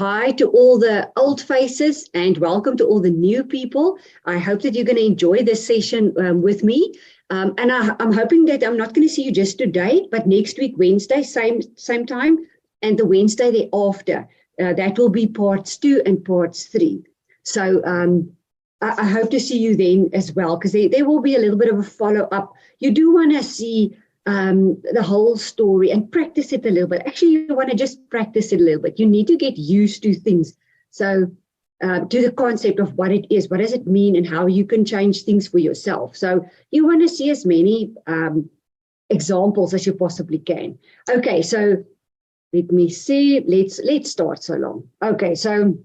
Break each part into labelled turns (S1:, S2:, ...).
S1: hi to all the old faces and welcome to all the new people. I hope that you're going to enjoy this session with me. And I'm hoping that I'm not going to see you just today, but next week, Wednesday, same time, and the Wednesday thereafter. That will be parts 2 and parts 3. So I hope to see you then as well, because there will be a little bit of a follow-up. You do want to see the whole story and practice it a little bit. Actually, you want to just practice it a little bit. You need to get used to things. So to the concept of what it is, what does it mean, and how you can change things for yourself. So you want to see as many examples as you possibly can. Okay, so let me see. Let's start so long. Okay, so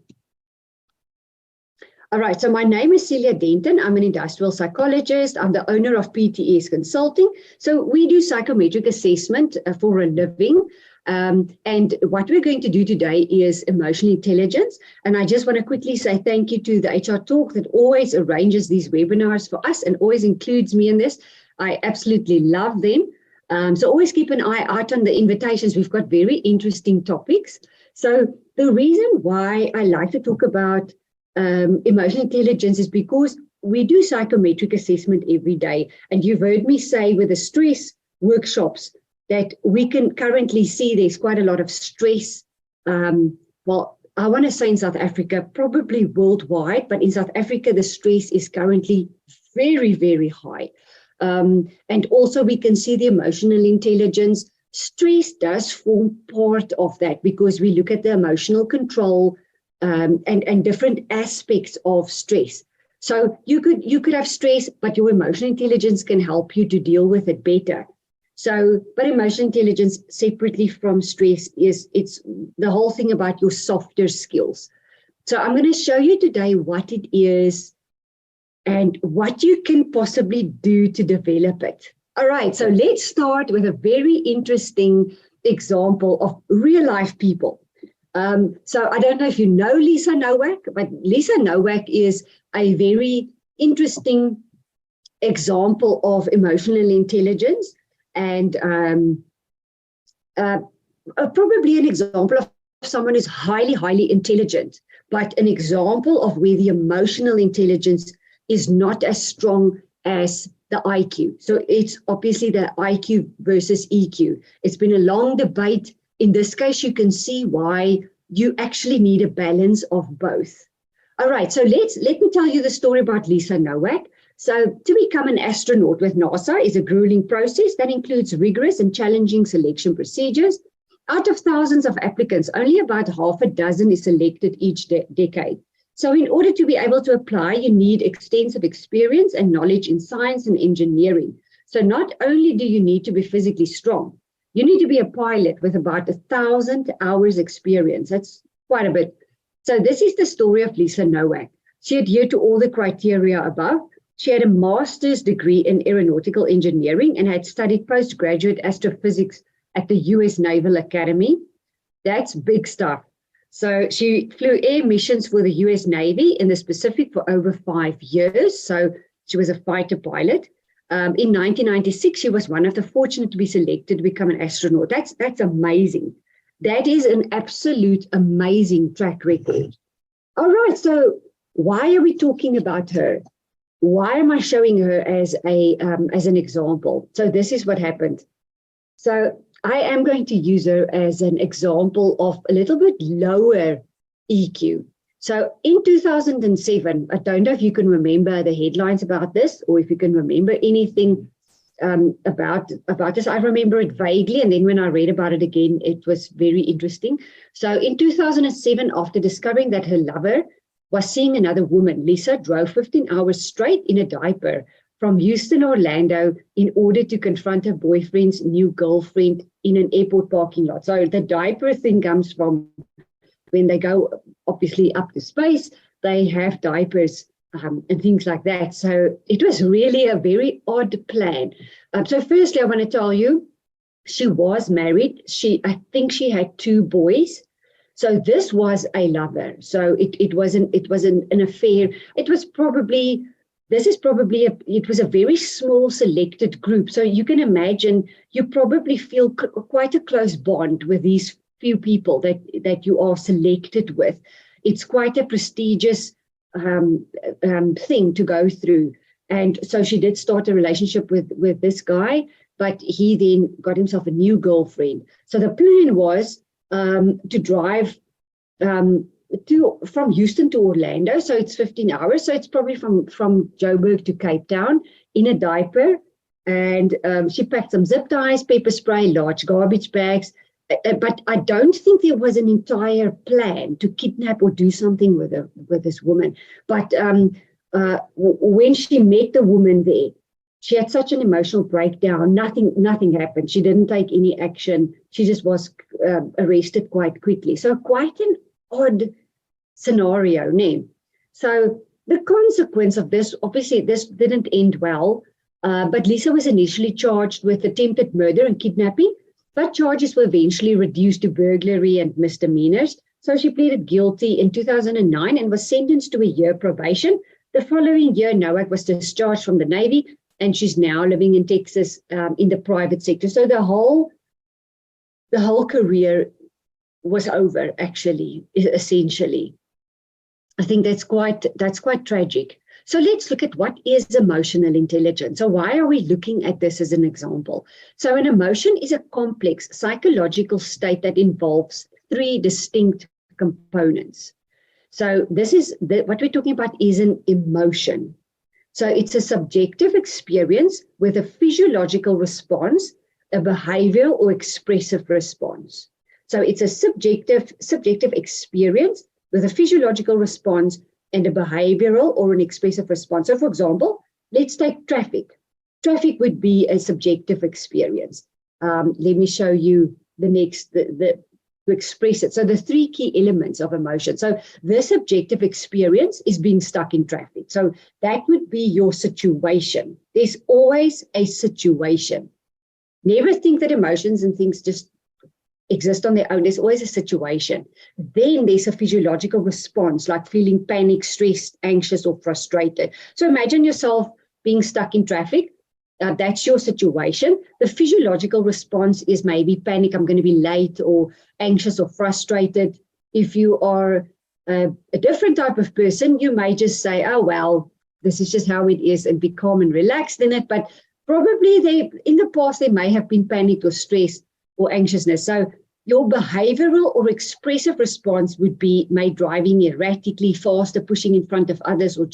S1: all right, so my name is Celia Denton. I'm an industrial psychologist. I'm the owner of PTS Consulting. So we do psychometric assessment for a living. And what we're going to do today is emotional intelligence. And I just want to quickly say thank you to the HR Talk that always arranges these webinars for us and always includes me in this. I absolutely love them. So always keep an eye out on the invitations. We've got very interesting topics. So the reason why I like to talk about emotional intelligence is because we do psychometric assessment every day. And you've heard me say with the stress workshops that we can currently see there's quite a lot of stress. Well, I want to say in South Africa, probably worldwide, but in South Africa, the stress is currently very, very high. And also we can see the emotional intelligence. Stress does form part of that because we look at the emotional control and different aspects of stress. So you could have stress, but your emotional intelligence can help you to deal with it better. So, but emotional intelligence separately from stress it's the whole thing about your softer skills. So I'm going to show you today what it is and what you can possibly do to develop it. All right, so let's start with a very interesting example of real life people. So I don't know if you know Lisa Nowak, but Lisa Nowak is a very interesting example of emotional intelligence and probably an example of someone who's highly, highly intelligent, but an example of where the emotional intelligence is not as strong as the IQ. So it's obviously the IQ versus EQ. It's been a long debate. In this case, you can see why you actually need a balance of both. All right, so let me tell you the story about Lisa Nowak. So to become an astronaut with NASA is a grueling process that includes rigorous and challenging selection procedures. Out of thousands of applicants, only about half a dozen is selected each decade. So in order to be able to apply, you need extensive experience and knowledge in science and engineering. So not only do you need to be physically strong, you need to be a pilot with about 1,000 hours experience. That's quite a bit. So this is the story of Lisa Nowak. She adhered to all the criteria above. She had a master's degree in aeronautical engineering and had studied postgraduate astrophysics at the US Naval Academy. That's big stuff. So she flew air missions for the US Navy in the Pacific for over 5 years. So she was a fighter pilot. In 1996, she was one of the fortunate to be selected to become an astronaut. That's amazing. That is an absolute amazing track record. All right, so why are we talking about her? Why am I showing her as an example? So this is what happened. So I am going to use her as an example of a little bit lower EQ. So in 2007, I don't know if you can remember the headlines about this or if you can remember anything about this. I remember it vaguely, and then when I read about it again, it was very interesting. So in 2007, after discovering that her lover was seeing another woman, Lisa drove 15 hours straight in a diaper from Houston, Orlando, in order to confront her boyfriend's new girlfriend in an airport parking lot. So the diaper thing comes from when they go obviously up to space, they have diapers and things like that. So it was really a very odd plan. So firstly, I want to tell you, she was married. I think she had 2 boys. So this was a lover. So it was an affair. It was probably a very small selected group. So you can imagine you probably feel quite a close bond with these few people that you are selected with. It's quite a prestigious thing to go through. And so she did start a relationship with this guy, but he then got himself a new girlfriend. So the plan was to drive from Houston to Orlando. So it's 15 hours. So it's probably from Joburg to Cape Town in a diaper. And she packed some zip ties, pepper spray, large garbage bags. But I don't think there was an entire plan to kidnap or do something with this woman. But when she met the woman there, she had such an emotional breakdown. Nothing happened. She didn't take any action. She just was arrested quite quickly. So quite an odd scenario, name. So the consequence of this, obviously, this didn't end well. But Lisa was initially charged with attempted murder and kidnapping, but charges were eventually reduced to burglary and misdemeanors. So she pleaded guilty in 2009 and was sentenced to a year probation. The following year, Nowak was discharged from the Navy, and she's now living in Texas in the private sector. So the whole career was over, actually, essentially. I think that's quite tragic. So let's look at what is emotional intelligence. So why are we looking at this as an example? So an emotion is a complex psychological state that involves three distinct components. So this is what we're talking about is an emotion. So it's a subjective experience with a physiological response, a behavioral or expressive response. So it's a subjective experience with a physiological response and a behavioral or an expressive response. So for example, let's take traffic. Traffic would be a subjective experience. Let me show you the next, to express it. So the three key elements of emotion. So the subjective experience is being stuck in traffic. So that would be your situation. There's always a situation. Never think that emotions and things just exist on their own. There's always a situation. Then there's a physiological response, like feeling panic, stressed, anxious, or frustrated. So imagine yourself being stuck in traffic. That's your situation. The physiological response is maybe panic, I'm going to be late, or anxious or frustrated. If you are a different type of person, you may just say, oh, well, this is just how it is, and be calm and relaxed in it. But probably in the past, there may have been panic or stress or anxiousness. So your behavioral or expressive response would be maybe driving erratically, faster, pushing in front of others, or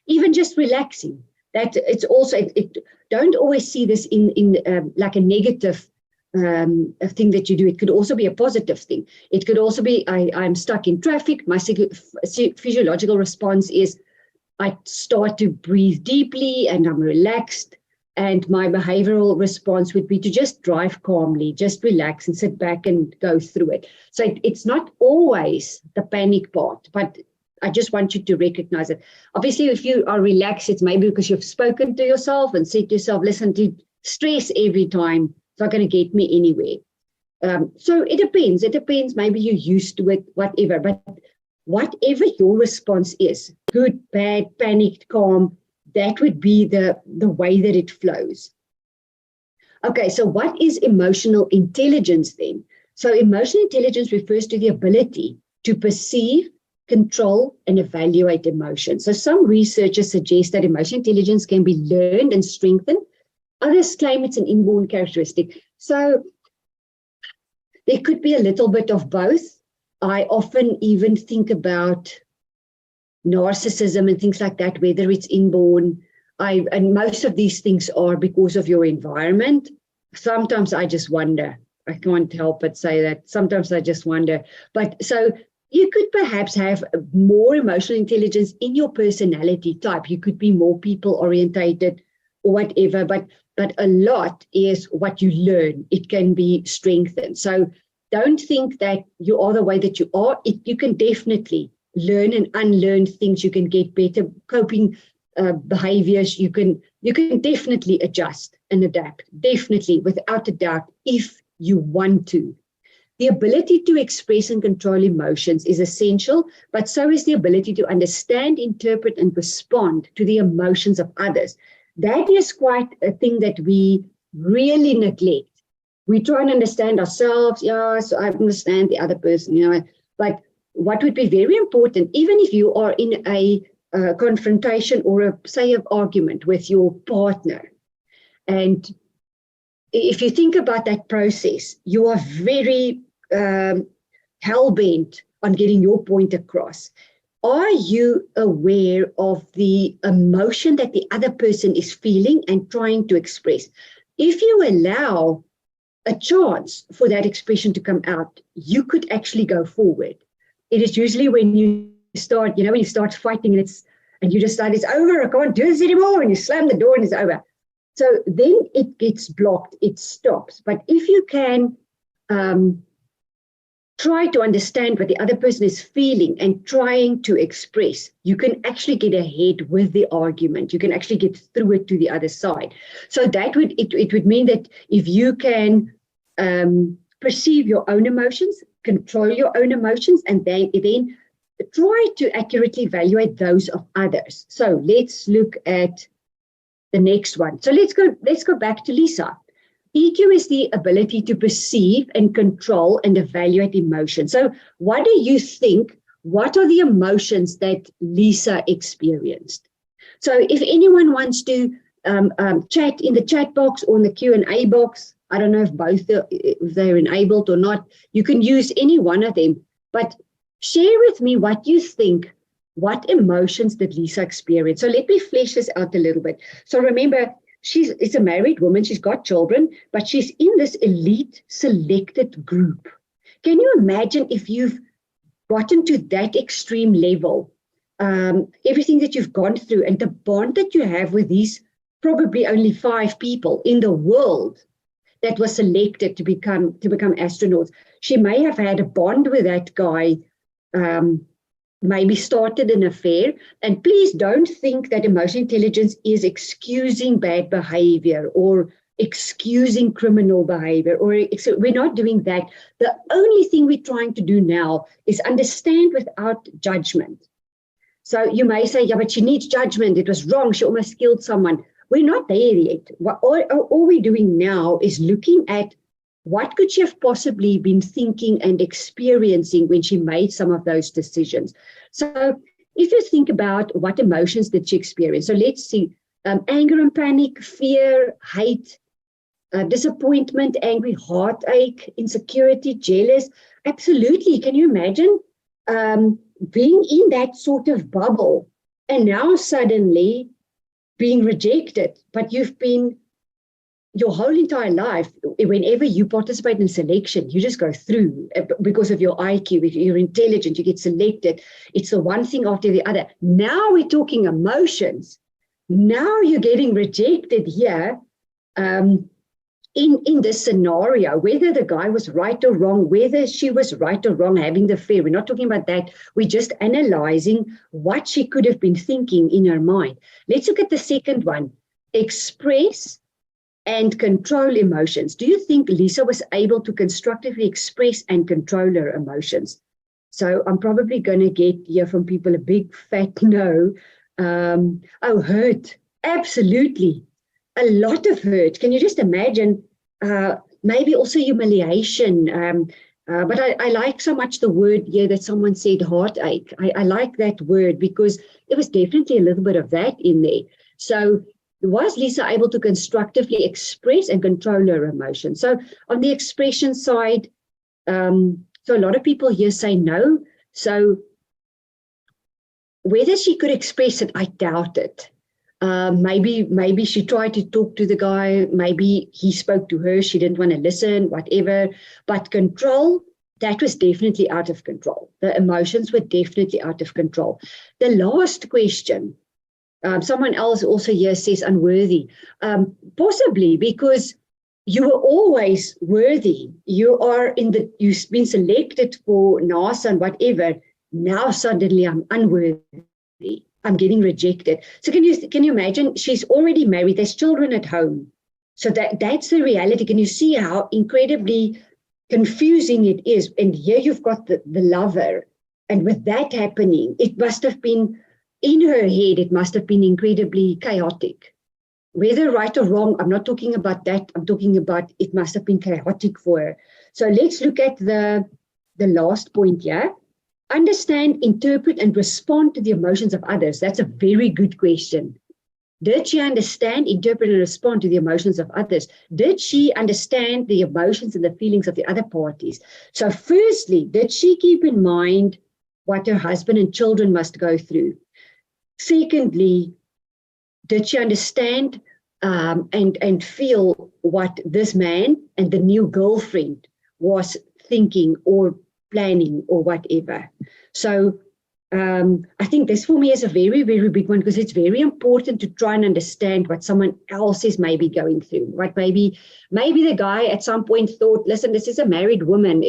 S1: even just relaxing. That it's also, don't always see this in like a negative thing that you do. It could also be a positive thing. It could also be, I'm stuck in traffic. My physiological response is I start to breathe deeply and I'm relaxed. And my behavioral response would be to just drive calmly, just relax and sit back and go through it. So it's not always the panic part, but I just want you to recognize it. Obviously, if you are relaxed, it's maybe because you've spoken to yourself and said to yourself, listen, to stress every time, it's not going to get me anywhere. So it depends. It depends. Maybe you're used to it, whatever. But whatever your response is, good, bad, panicked, calm, that would be the way that it flows. Okay, so what is emotional intelligence then? So emotional intelligence refers to the ability to perceive, control, and evaluate emotions. So some researchers suggest that emotional intelligence can be learned and strengthened. Others claim it's an inborn characteristic. So there could be a little bit of both. I often even think about narcissism and things like that, whether it's inborn. And most of these things are because of your environment. Sometimes I just wonder. I can't help but say that. Sometimes I just wonder. But so you could perhaps have more emotional intelligence in your personality type. You could be more people-orientated or whatever, but a lot is what you learn. It can be strengthened. So don't think that you are the way that you are. You can definitely learn and unlearn things. You can get better coping behaviors. You can definitely adjust and adapt, definitely, without a doubt, if you want to. The ability to express and control emotions is essential, but so is the ability to understand, interpret, and respond to the emotions of others. That is quite a thing that we really neglect we try and understand ourselves. Yeah, so I understand the other person, but what would be very important, even if you are in a confrontation or an argument with your partner, and if you think about that process, you are very hell-bent on getting your point across. Are you aware of the emotion that the other person is feeling and trying to express? If you allow a chance for that expression to come out, you could actually go forward. It is usually when you start, when you start fighting and you just start, it's over, I can't do this anymore, and you slam the door and it's over. So then it gets blocked, it stops. But if you can try to understand what the other person is feeling and trying to express, you can actually get ahead with the argument. You can actually get through it to the other side. So that would mean that if you can perceive your own emotions, control your own emotions, and then try to accurately evaluate those of others. So let's look at the next one. So let's go back to Lisa. EQ is the ability to perceive and control and evaluate emotion. So what do you think? What are the emotions that Lisa experienced? So if anyone wants to chat in the chat box or in the Q&A box, I don't know if they're enabled or not, you can use any one of them, but share with me what you think. What emotions did Lisa experience? So let me flesh this out a little bit. So remember, it's a married woman, she's got children, but she's in this elite selected group. Can you imagine if you've gotten to that extreme level, everything that you've gone through and the bond that you have with these probably only 5 people in the world that was selected to become astronauts? She may have had a bond with that guy, maybe started an affair. And please don't think that emotional intelligence is excusing bad behavior or excusing criminal behavior. We're not doing that. The only thing we're trying to do now is understand without judgment. So you may say, yeah, but she needs judgment. It was wrong. She almost killed someone. We're not there yet. All we're doing now is looking at what could she have possibly been thinking and experiencing when she made some of those decisions. So if you think about what emotions did she experience, so let's see, anger and panic, fear, hate, disappointment, angry, heartache, insecurity, jealous. Absolutely. Can you imagine being in that sort of bubble and now suddenly being rejected, but you've been your whole entire life, whenever you participate in selection, you just go through because of your IQ. If you're intelligent, you get selected. It's the one thing after the other. Now we're talking emotions. Now you're getting rejected here in this scenario, whether the guy was right or wrong, whether she was right or wrong having the affair. We're not talking about that. We're just analyzing what she could have been thinking in her mind. Let's look at the second one. Express and control emotions. Do you think Lisa was able to constructively express and control her emotions? So I'm probably going to get here from people a big fat no. Hurt. Absolutely. A lot of hurt. Can you just imagine? Maybe also humiliation. But I like so much the word here that someone said heartache. I like that word because there was definitely a little bit of that in there. So was Lisa able to constructively express and control her emotions? So on the expression side, so a lot of people here say no. So whether she could express it, I doubt it. Maybe she tried to talk to the guy. Maybe he spoke to her. She didn't want to listen, whatever. But control, that was definitely out of control. The emotions were definitely out of control. The last question, someone else also here says unworthy. Possibly because you were always worthy. You've been selected for NASA and whatever. Now suddenly I'm unworthy. I'm getting rejected. So can you imagine? She's already married. There's children at home. So that's the reality. Can you see how incredibly confusing it is? And here you've got the lover. And with that happening, it must have been, in her head, it must have been incredibly chaotic. whether right or wrong, I'm not talking about that. I'm talking about it must have been chaotic for her. So let's look at the last point here. Understand, interpret, and respond to the emotions of others. That's a very good question. Did she understand, interpret, and respond to the emotions of others? Did she understand the emotions and the feelings of the other parties? So firstly, did she keep in mind what her husband and children must go through? Secondly, did she understand and feel what this man and the new girlfriend was thinking or planning or whatever? So I think this for me is a very, very big one, because it's very important to try and understand what someone else is maybe going through. What maybe the guy at some point thought, listen, this is a married woman.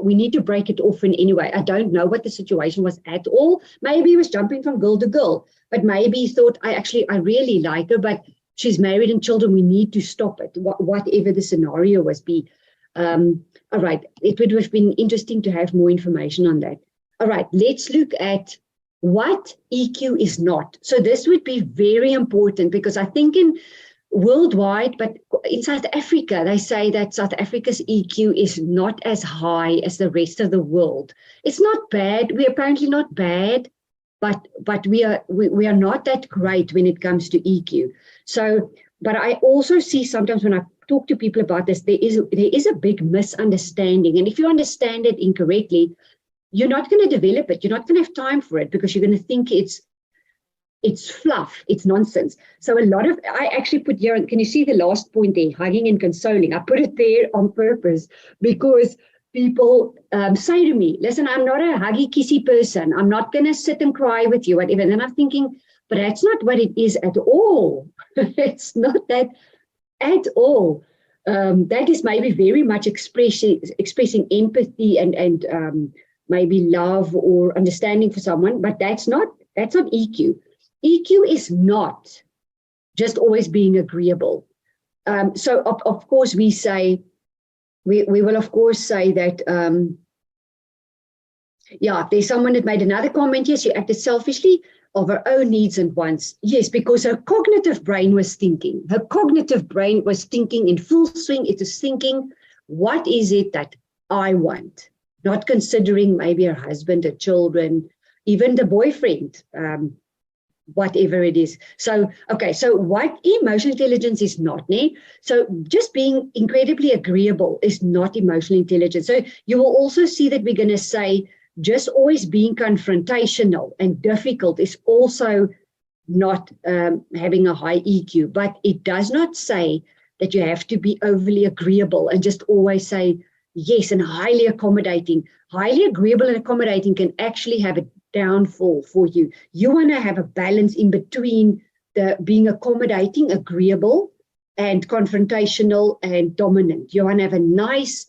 S1: We need to break it off in any way. I don't know what the situation was at all. Maybe he was jumping from girl to girl, but maybe he thought, I really like her, but she's married and children. We need to stop it, whatever the scenario was be. All right, it would have been interesting to have more information on that. All right, let's look at what EQ is not. So this would be very important, because I think in worldwide, but in South Africa, they say that South Africa's EQ is not as high as the rest of the world. It's not bad. We're apparently not bad, but we are not that great when it comes to EQ. So, but I also see sometimes when I talk to people about this, there is a big misunderstanding. And if you understand it incorrectly, you're not going to develop it. You're not going to have time for it, because you're going to think it's fluff, it's nonsense. So I actually put here, can you see the last point there, hugging and consoling? I put it there on purpose, because people say to me, listen, I'm not a huggy, kissy person. I'm not going to sit and cry with you, whatever. And then I'm thinking, but that's not what it is at all. It's not that at all. That is maybe very much expressing empathy and maybe love or understanding for someone, but that's not EQ. EQ is not just always being agreeable. So of course we will of course say that, if there's someone that made another comment, yes, she acted selfishly of her own needs and wants. Yes, because her cognitive brain was thinking. Her cognitive brain was thinking in full swing. It is thinking, what is it that I want? Not considering maybe her husband, her children, even the boyfriend, whatever it is. So, okay, so what emotional intelligence is not, So just being incredibly agreeable is not emotional intelligence. So you will also see that we're going to say just always being confrontational and difficult is also not having a high EQ, but it does not say that you have to be overly agreeable and just always say yes and highly accommodating. Highly agreeable and accommodating can actually have a downfall for you. You want to have a balance in between the being accommodating, agreeable, and confrontational and dominant. You want to have a nice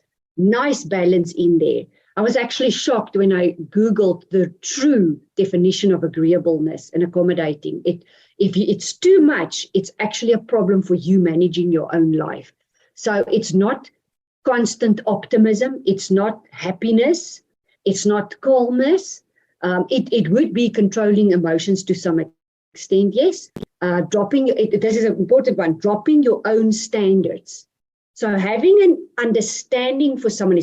S1: balance in there. I was actually shocked when I Googled the true definition of agreeableness and accommodating. If it's too much, it's actually a problem for you managing your own life. So it's not constant optimism. It's not happiness. It's not calmness. It would be controlling emotions to some extent, yes. This is an important one, dropping your own standards. So having an understanding for someone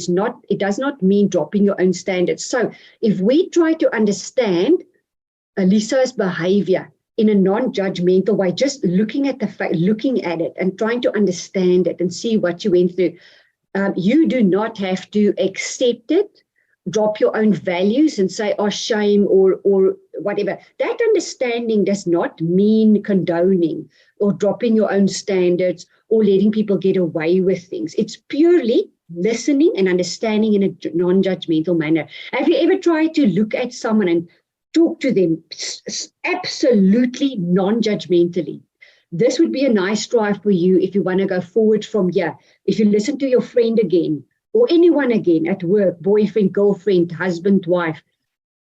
S1: does not mean dropping your own standards. So if we try to understand Lisa's behavior in a non-judgmental way, just looking at looking at it and trying to understand it and see what you went through, you do not have to accept it, drop your own values and say, oh, shame or whatever. That understanding does not mean condoning or dropping your own standards or letting people get away with things. It's purely listening and understanding in a non-judgmental manner. Have you ever tried to look at someone and talk to them absolutely non-judgmentally? This would be a nice drive for you if you want to go forward from here. If you listen to your friend again, or anyone again at work, boyfriend, girlfriend, husband, wife,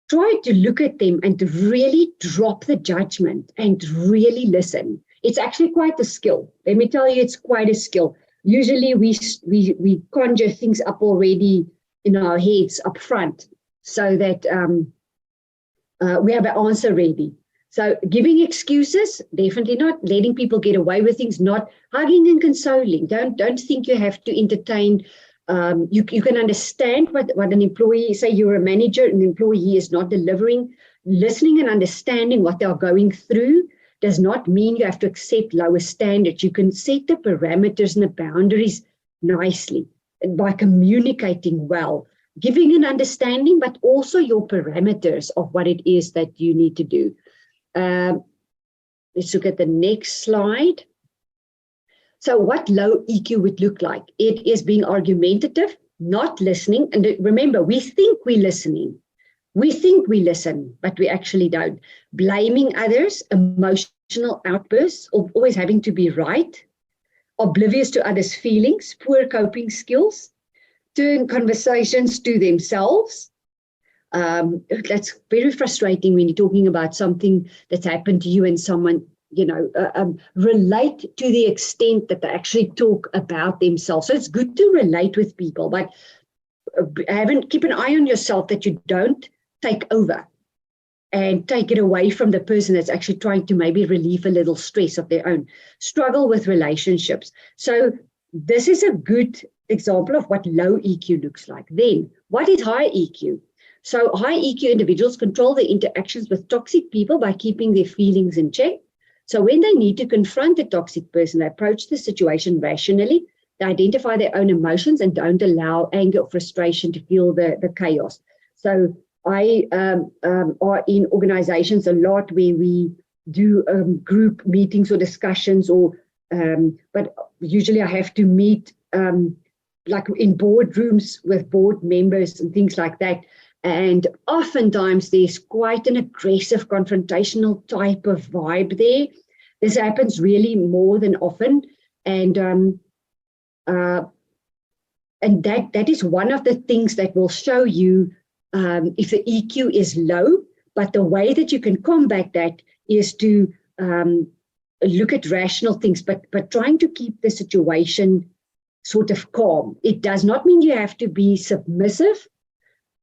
S1: try to look at them and to really drop the judgment and really listen. It's actually quite a skill. Let me tell you, it's quite a skill. Usually we conjure things up already in our heads up front so that we have an answer ready. So giving excuses, definitely not. Letting people get away with things, not hugging and consoling. Don't think you have to entertain. You can understand what an employee, say you're a manager and the employee is not delivering. Listening and understanding what they're going through does not mean you have to accept lower standards. You can set the parameters and the boundaries nicely by communicating well, giving an understanding, but also your parameters of what it is that you need to do. Let's look at the next slide. So what low EQ would look like? It is being argumentative, not listening. And remember, we think we're listening. We think we listen, but we actually don't. Blaming others, emotional outbursts, or always having to be right, oblivious to others' feelings, poor coping skills, turn conversations to themselves. That's very frustrating when you're talking about something that's happened to you and someone, relate to the extent that they actually talk about themselves. So it's good to relate with people, but keep an eye on yourself that you don't take over and take it away from the person that's actually trying to maybe relieve a little stress of their own. Struggle with relationships. So this is a good example of what low EQ looks like. Then, what is high EQ? So high EQ individuals control their interactions with toxic people by keeping their feelings in check. So when they need to confront a toxic person, they approach the situation rationally, they identify their own emotions and don't allow anger or frustration to fuel the chaos. So I are in organizations a lot where we do group meetings or discussions, but usually I have to meet like in boardrooms with board members and things like that. And oftentimes there's quite an aggressive, confrontational type of vibe there. This happens really more than often. And that is one of the things that will show you if the EQ is low. But the way that you can combat that is to look at rational things, but trying to keep the situation sort of calm. It does not mean you have to be submissive.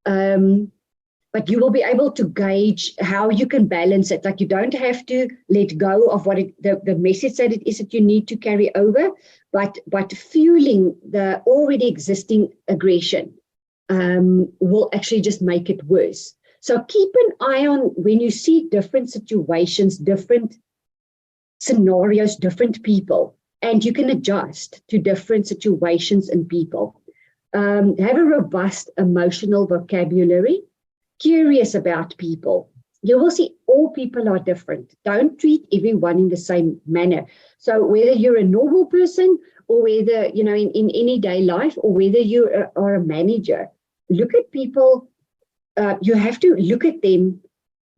S1: But you will be able to gauge how you can balance it. Like you don't have to let go of what the message that it is that you need to carry over, but fueling the already existing aggression will actually just make it worse. So keep an eye on when you see different situations, different scenarios, different people, and you can adjust to different situations and people. Have a robust emotional vocabulary, curious about people. You will see all people are different. Don't treat everyone in the same manner. So whether you're a normal person or whether, in any day life or whether you are a manager, look at people. You have to look at them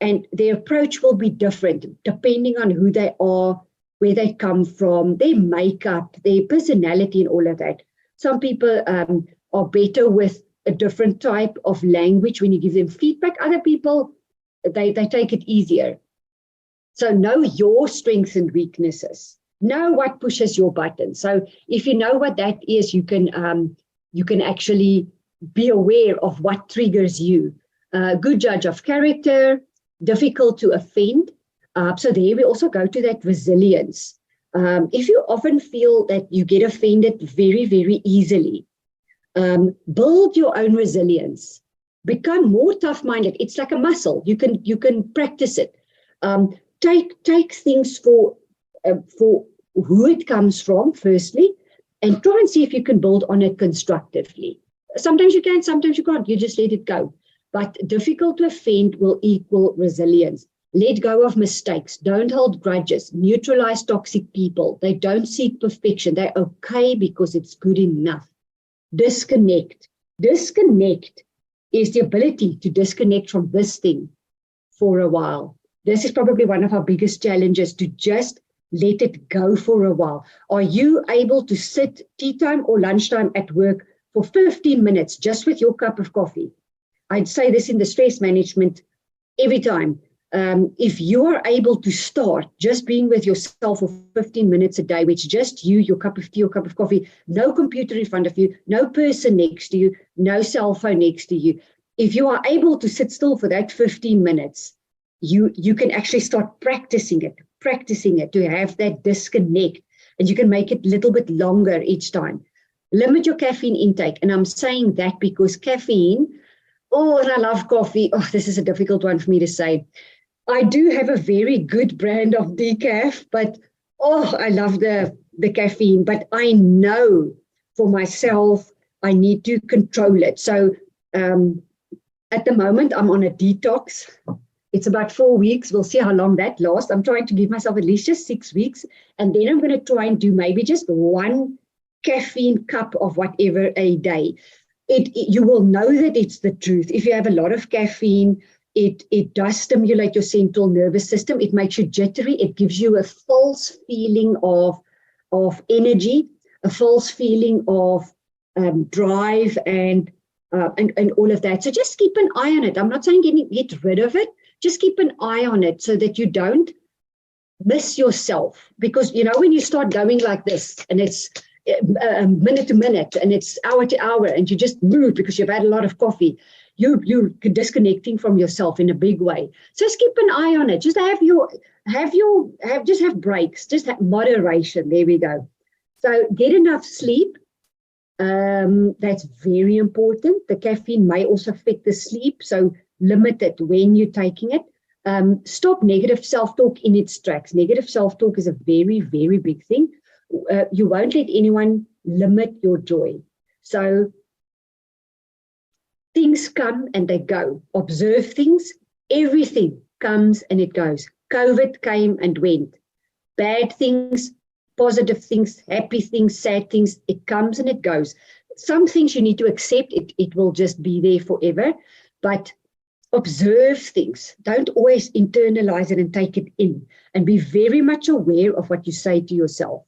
S1: and their approach will be different depending on who they are, where they come from, their makeup, their personality and all of that. Some people are better with a different type of language when you give them feedback. Other people, they take it easier. So know your strengths and weaknesses. Know what pushes your buttons. So if you know what that is, you can actually be aware of what triggers you. Good judge of character, difficult to offend. So there we also go to that resilience. If you often feel that you get offended very, very easily, build your own resilience. Become more tough-minded. It's like a muscle. You can practice it. Take things for who it comes from, firstly, and try and see if you can build on it constructively. Sometimes you can, sometimes you can't. You just let it go. But difficult to offend will equal resilience. Let go of mistakes. Don't hold grudges. Neutralize toxic people. They don't seek perfection. They're okay because it's good enough. Disconnect. Disconnect is the ability to disconnect from this thing for a while. This is probably one of our biggest challenges, to just let it go for a while. Are you able to sit tea time or lunchtime at work for 15 minutes just with your cup of coffee? I'd say this in the stress management every time. If you are able to start just being with yourself for 15 minutes a day, which just you, your cup of tea, your cup of coffee, no computer in front of you, no person next to you, no cell phone next to you. If you are able to sit still for that 15 minutes, you can actually start practicing it to have that disconnect, and you can make it a little bit longer each time. Limit your caffeine intake. And I'm saying that because caffeine, and I love coffee. This is a difficult one for me to say. I do have a very good brand of decaf, but I love the caffeine. But I know for myself, I need to control it. So at the moment, I'm on a detox. It's about 4 weeks. We'll see how long that lasts. I'm trying to give myself at least just 6 weeks. And then I'm going to try and do maybe just 1 caffeine cup of whatever a day. You will know that it's the truth. If you have a lot of caffeine, it does stimulate your central nervous system. It makes you jittery. It gives you a false feeling of energy, a false feeling of drive and all of that. So just keep an eye on it. I'm not saying get rid of it. Just keep an eye on it so that you don't miss yourself. Because, when you start going like this and it's minute to minute and it's hour to hour and you just move because you've had a lot of coffee, you're disconnecting from yourself in a big way. So just keep an eye on it. Just have breaks. Just have moderation. There we go. So get enough sleep. That's very important. The caffeine may also affect the sleep, so limit it when you're taking it. Stop negative self-talk in its tracks. Negative self-talk is a very, very big thing. You won't let anyone limit your joy. So things come and they go. Observe things. Everything comes and it goes. COVID came and went. Bad things, positive things, happy things, sad things, it comes and it goes. Some things you need to accept. It will just be there forever. But observe things. Don't always internalize it and take it in. And be very much aware of what you say to yourself.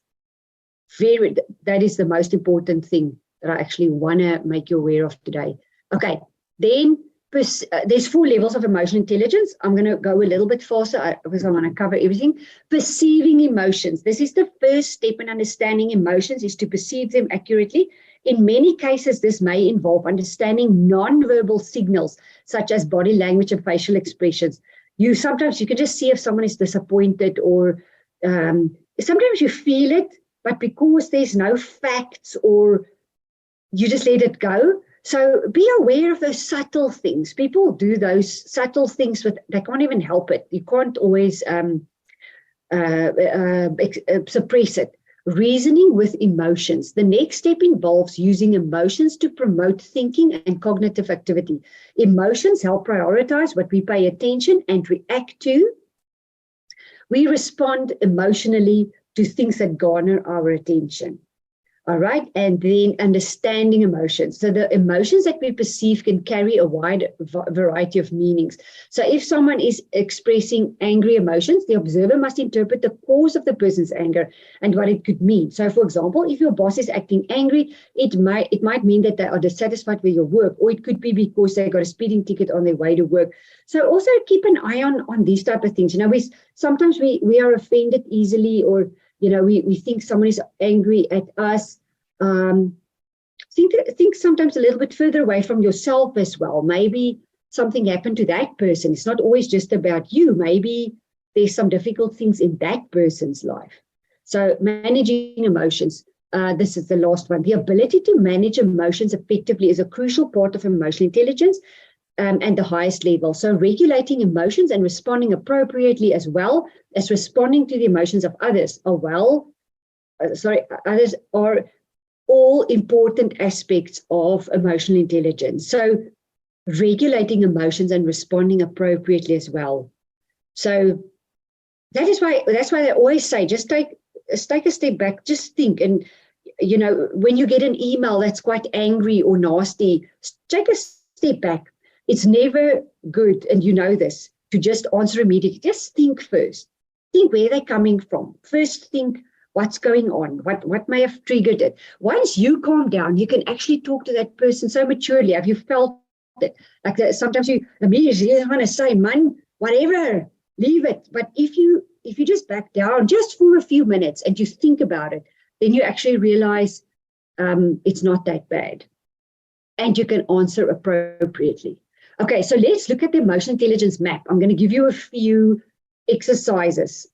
S1: That is the most important thing that I actually want to make you aware of today. Okay, then there's 4 levels of emotional intelligence. I'm going to go a little bit faster because I want to cover everything. Perceiving emotions. This is the first step in understanding emotions, is to perceive them accurately. In many cases, this may involve understanding non-verbal signals, such as body language and facial expressions. Sometimes you can just see if someone is disappointed, or sometimes you feel it, but because there's no facts, or you just let it go. So be aware of those subtle things. People do those subtle things, they can't even help it. You can't always suppress it. Reasoning with emotions. The next step involves using emotions to promote thinking and cognitive activity. Emotions help prioritize what we pay attention and react to. We respond emotionally to things that garner our attention. All right, and then understanding emotions. So the emotions that we perceive can carry a wide variety of meanings. So if someone is expressing angry emotions, the observer must interpret the cause of the person's anger and what it could mean. So for example, if your boss is acting angry, it might mean that they are dissatisfied with your work, or it could be because they got a speeding ticket on their way to work. So also keep an eye on these type of things. Sometimes we are offended easily, or we think someone is angry at us. Think sometimes a little bit further away from yourself as well. Maybe something happened to that person. It's not always just about you. Maybe there's some difficult things in that person's life. So managing emotions. This is the last one. The ability to manage emotions effectively is a crucial part of emotional intelligence. And the highest level. So regulating emotions and responding appropriately, as well as responding to the emotions of others others are all important aspects of emotional intelligence. So regulating emotions and responding appropriately as well. So that's why they always say, just take a step back, just think. And when you get an email that's quite angry or nasty, take a step back. It's never good, and you know this, to just answer immediately. Just think first. Think where they're coming from. First, think what's going on, what may have triggered it. Once you calm down, you can actually talk to that person so maturely. Have you felt it? Like that, sometimes you immediately want to say, man, whatever, leave it. But if you just back down just for a few minutes and you think about it, then you actually realize it's not that bad. And you can answer appropriately. Okay, so let's look at the emotional intelligence map. I'm going to give you a few exercises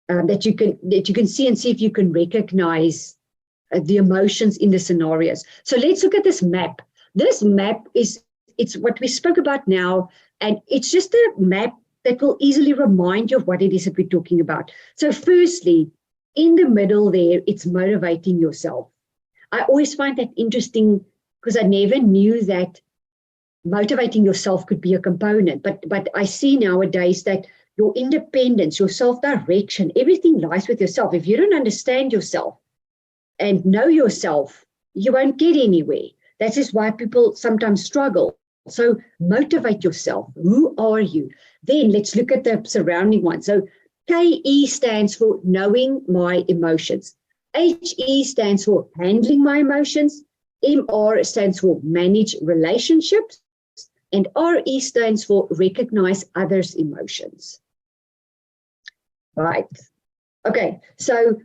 S1: that you can see and see if you can recognize the emotions in the scenarios. So let's look at this map. This map it's what we spoke about now, and it's just a map that will easily remind you of what it is that we're talking about. So firstly, in the middle there, it's motivating yourself. I always find that interesting because I never knew that motivating yourself could be a component. But I see nowadays that your independence, your self-direction, everything lies with yourself. If you don't understand yourself and know yourself, you won't get anywhere. That is why people sometimes struggle. So motivate yourself. Who are you? Then let's look at the surrounding one. So KE stands for knowing my emotions. HE stands for handling my emotions. MR stands for manage relationships. And RE stands for recognize others' emotions. Right. Okay. So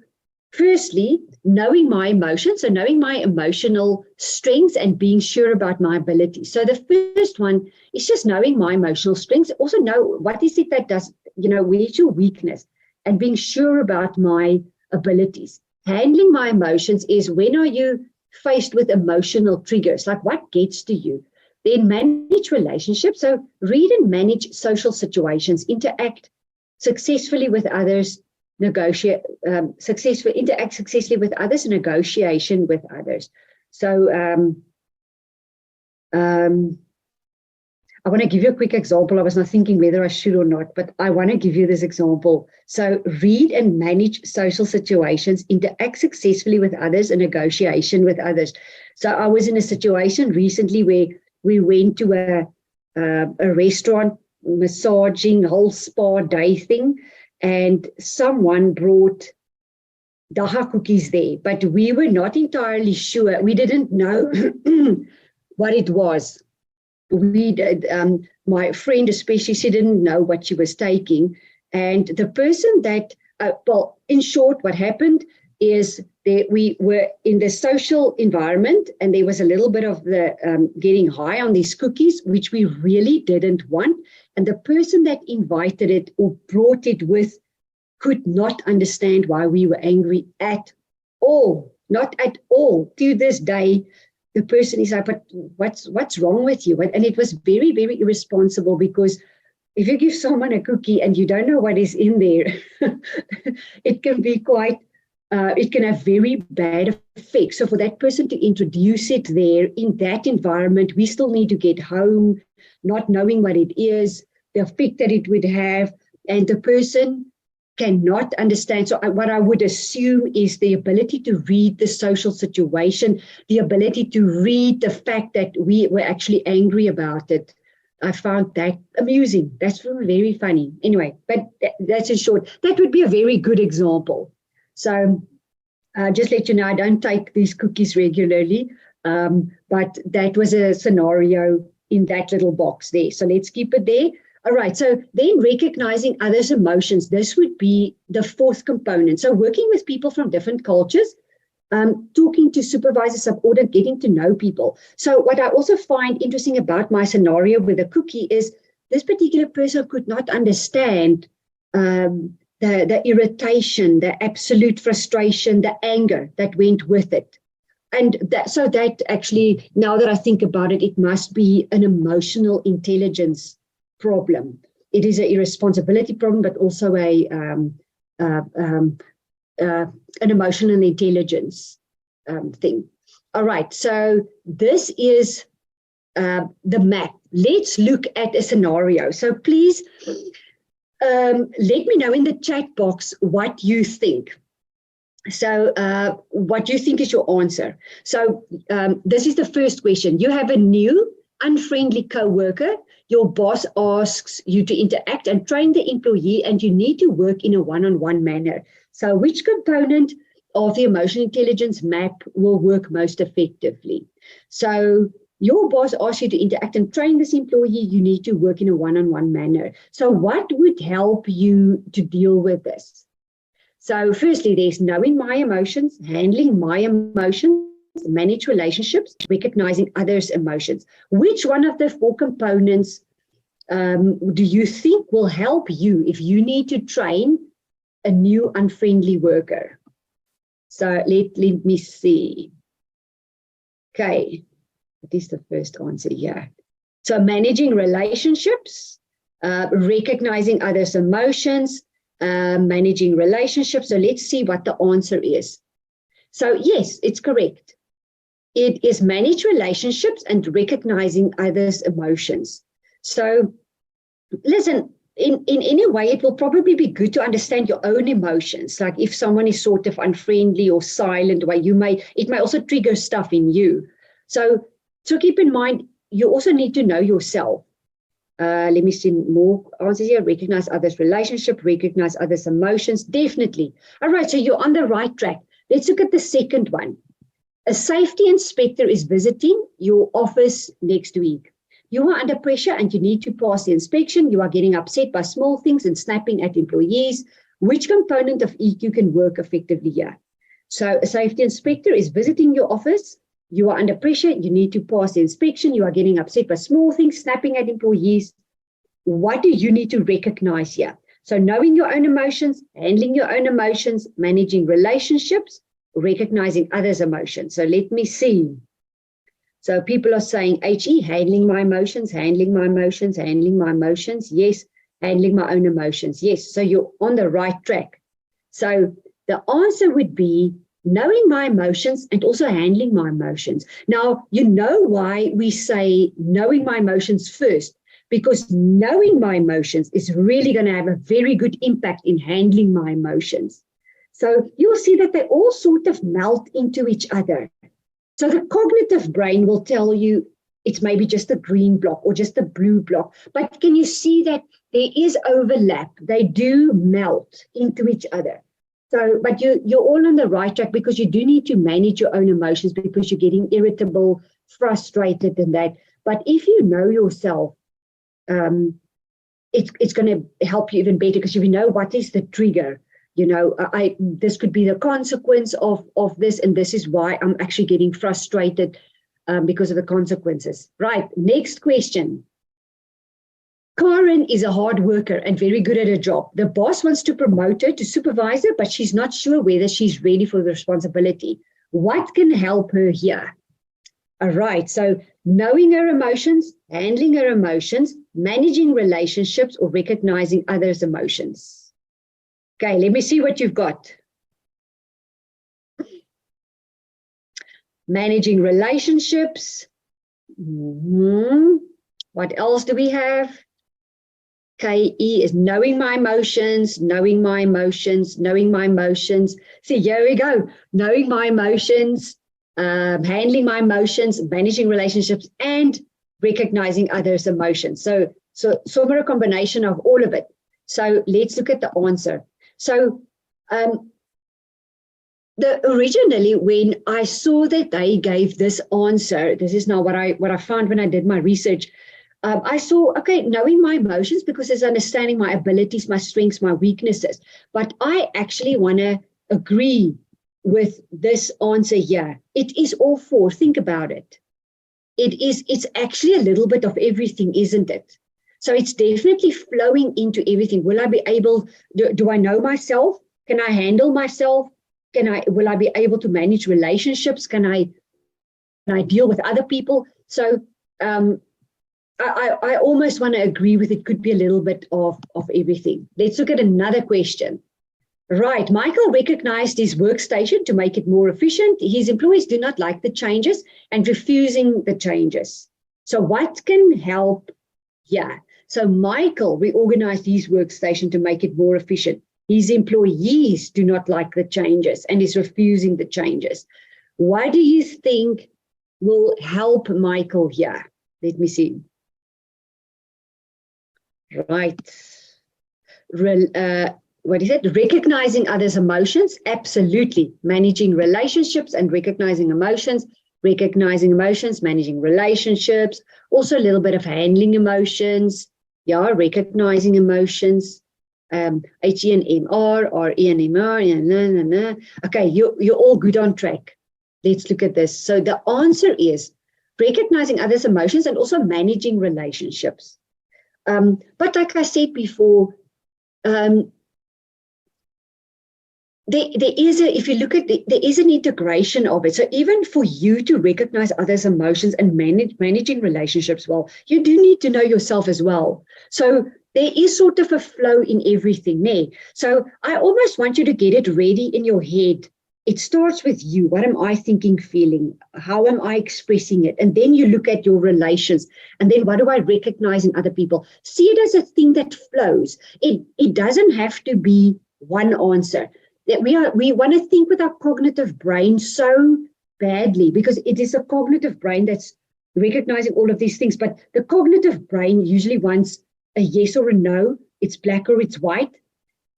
S1: firstly, knowing my emotions, so knowing my emotional strengths and being sure about my abilities. So the first one is just knowing my emotional strengths. Also know what is it that does, where's your weakness, and being sure about my abilities. Handling my emotions is when are you faced with emotional triggers, like what gets to you. Then manage relationships. So read and manage social situations, interact successfully with others, interact successfully with others, and negotiation with others. So I want to give you a quick example. I was not thinking whether I should or not, but I want to give you this example. So read and manage social situations, interact successfully with others, and negotiation with others. So I was in a situation recently where we went to a restaurant, massaging, whole spa day thing, and someone brought daha cookies there, but we were not entirely sure. We didn't know what it was. We did, my friend especially, she didn't know what she was taking. And the person that, in short, what happened is that we were in the social environment and there was a little bit of the getting high on these cookies, which we really didn't want. And the person that invited it or brought it with could not understand why we were angry at all, not at all. To this day, the person is like, but what's wrong with you? And it was very, very irresponsible, because if you give someone a cookie and you don't know what is in there, it can be quite, it can have very bad effects. So for that person to introduce it there in that environment, we still need to get home, not knowing what it is, the effect that it would have, and the person cannot understand. So what I would assume is the ability to read the social situation, the ability to read the fact that we were actually angry about it. I found that amusing. That's very funny. Anyway, but that's in short. That would be a very good example. So just let you know, I don't take these cookies regularly, but that was a scenario in that little box there. So let's keep it there. All right, so then recognizing others' emotions, this would be the fourth component. So working with people from different cultures, talking to supervisors, subordinates, getting to know people. So what I also find interesting about my scenario with the cookie is this particular person could not understand the irritation, the absolute frustration, the anger that went with it. And so that actually, now that I think about it, it must be an emotional intelligence problem. It is an irresponsibility problem, but also an emotional intelligence thing. All right, so this is the map. Let's look at a scenario. So please let me know in the chat box what you think. So what you think is your answer. So this is the first question. You have a new unfriendly coworker. Your boss asks you to interact and train the employee, and you need to work in a one-on-one manner. So which component of the emotional intelligence map will work most effectively? So your boss asks you to interact and train this employee. You need to work in a one-on-one manner. So what would help you to deal with this? So firstly, there's knowing my emotions, handling my emotions. manage relationships, recognizing others' emotions. Which one of the 4 components do you think will help you if you need to train a new unfriendly worker? So let me see. Okay, what is the first answer here? So managing relationships, recognizing others' emotions, managing relationships. So let's see what the answer is. So yes, it's correct. It is manage relationships and recognizing others' emotions. So listen, in any way, it will probably be good to understand your own emotions. Like if someone is sort of unfriendly or silent, where it may also trigger stuff in you. So keep in mind, you also need to know yourself. Let me see more answers here. Recognize others' relationship, recognize others' emotions. Definitely. All right, so you're on the right track. Let's look at the second one. A safety inspector is visiting your office next week. You are under pressure and you need to pass the inspection. You are getting upset by small things and snapping at employees. Which component of EQ can work effectively here? So a safety inspector is visiting your office. You are under pressure. You need to pass the inspection. You are getting upset by small things, snapping at employees. What do you need to recognize here? So knowing your own emotions, handling your own emotions, managing relationships, recognizing others' emotions. So let me see. So people are saying, HE, handling my emotions, handling my emotions, handling my emotions. Yes, handling my own emotions. Yes, so you're on the right track. So the answer would be knowing my emotions and also handling my emotions. Now, you know why we say knowing my emotions first, because knowing my emotions is really going to have a very good impact in handling my emotions. So you'll see that they all sort of melt into each other. So the cognitive brain will tell you it's maybe just a green block or just a blue block. But can you see that there is overlap? They do melt into each other. So, but you're all on the right track because you do need to manage your own emotions because you're getting irritable, frustrated and that. But if you know yourself, it's going to help you even better because if you know what is the trigger, you know, this could be the consequence of this, and this is why I'm actually getting frustrated because of the consequences. Right, next question. Karen is a hard worker and very good at her job. The boss wants to promote her to supervisor, but she's not sure whether she's ready for the responsibility. What can help her here? All right, so knowing her emotions, handling her emotions, managing relationships, or recognizing others' emotions. Okay, let me see what you've got. Managing relationships. What else do we have? KE is knowing my emotions, knowing my emotions, knowing my emotions. See, here we go. Knowing my emotions, handling my emotions, managing relationships, and recognizing others' emotions. So somewhere a combination of all of it. So let's look at the answer. So originally when I saw that they gave this answer, this is now what I found when I did my research. I saw, okay, knowing my emotions because it's understanding my abilities, my strengths, my weaknesses. But I actually want to agree with this answer here. It is all 4. Think about it. It's actually a little bit of everything, isn't it? So it's definitely flowing into everything. Will I be able, do I know myself? Can I handle myself? Will I be able to manage relationships? Can I deal with other people? So I almost want to agree with it. Could be a little bit of everything. Let's look at another question. Right, Michael recognized his workstation to make it more efficient. His employees do not like the changes and refusing the changes. So what can help? Yeah. So Michael reorganized his workstation to make it more efficient. His employees do not like the changes and is refusing the changes. What do you think will help Michael here? Let me see. Right. What is it? Recognizing others' emotions? Absolutely. Managing relationships and recognizing emotions. Recognizing emotions, managing relationships. Also a little bit of handling emotions. Yeah, recognizing emotions. HE and MR or E and MR. Okay, you're all good on track. Let's look at this. So the answer is recognizing others' emotions and also managing relationships. But like I said before, if you look at there is an integration of it. So even for you to recognize others' emotions and managing relationships well, you do need to know yourself as well. So there is sort of a flow in everything there. So I almost want you to get it ready in your head. It starts with you. What am I thinking, feeling? How am I expressing it? And then you look at your relations. And then what do I recognize in other people? See it as a thing that flows. It doesn't have to be one answer. That we want to think with our cognitive brain so badly, because it is a cognitive brain that's recognizing all of these things. But the cognitive brain usually wants a yes or a no. It's black or it's white.